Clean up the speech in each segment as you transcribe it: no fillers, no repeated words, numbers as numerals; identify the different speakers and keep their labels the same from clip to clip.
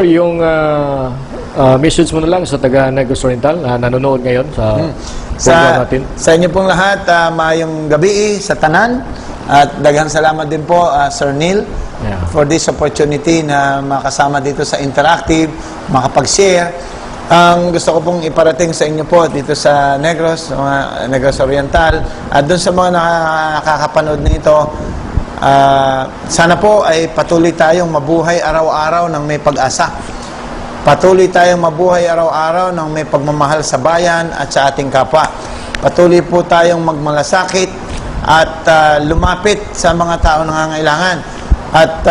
Speaker 1: Sir, yung message mo na lang sa taga Negros Oriental na nanonood ngayon sa program natin.
Speaker 2: Sa inyo pong lahat, maayong gabi sa tanan. At daghang salamat din po, Sir Neil, for this opportunity na makasama dito sa Interactive, makapag-share. Ang gusto ko pong iparating sa inyo po dito sa Negros, Negros Oriental, at doon sa mga nakakapanood nito, sana po ay patuloy tayong mabuhay araw-araw ng may pag-asa. Patuloy tayong mabuhay araw-araw ng may pagmamahal sa bayan at sa ating kapwa. Patuloy po tayong magmalasakit at lumapit sa mga tao nangangailangan. At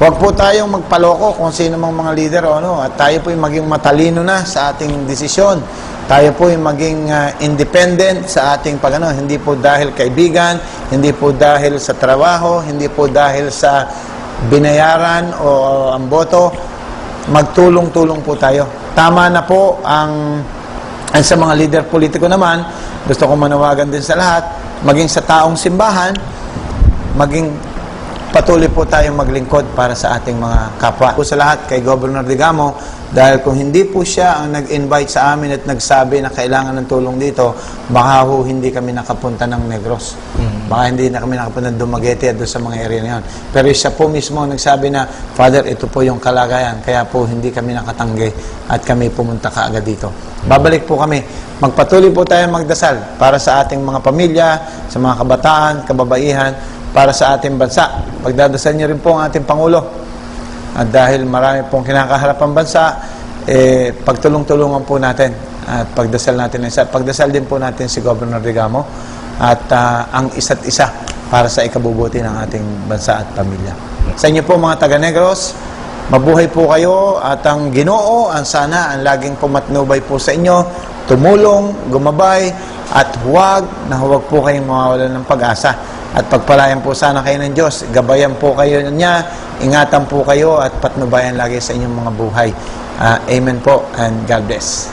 Speaker 2: huwag po tayong magpaloko kung sino mang mga leader o ano. At tayo po yung maging matalino na sa ating desisyon. Tayo po yung maging independent sa ating pagano. Hindi po dahil kaibigan, hindi po dahil sa trabaho, hindi po dahil sa binayaran o ang boto. Magtulong-tulong po tayo. Tama na po ang sa mga leader politiko naman, gusto ko manawagan din sa lahat, maging sa taong simbahan, maging patuloy po tayong maglingkod para sa ating mga kapwa. Po sa lahat kay Governor Digamo, dahil kung hindi po siya ang nag-invite sa amin at nagsabi na kailangan ng tulong dito, baka ho hindi kami nakapunta ng Negros. Baka hindi na kami nakapunta ng Dumaguete at doon sa mga area na yun. Pero siya po mismo nagsabi na, Father, ito po yung kalagayan, kaya po hindi kami nakatanggi at kami pumunta kaagad dito. Babalik po kami. Magpatuloy po tayo magdasal para sa ating mga pamilya, sa mga kabataan, kababaihan, para sa ating bansa. Pagdadasal niyo rin po ang ating Pangulo. At dahil marami pong kinakaharap ang bansa, pagtulong-tulungan po natin at pagdasal natin isa. Pagdasal din po natin si Governor Digamo at ang isa't isa para sa ikabubuti ng ating bansa at pamilya. Sa inyo po mga taga-Negros, mabuhay po kayo at ang Ginoo, ang sana, ang laging pumatnubay po sa inyo, tumulong, gumabay, at huwag po kayong mawawalan ng pag-asa. At pagpalayan po sana kayo ng Diyos. Gabayan po kayo niya, ingatan po kayo at patnubayan lagi sa inyong mga buhay. Amen po and God bless.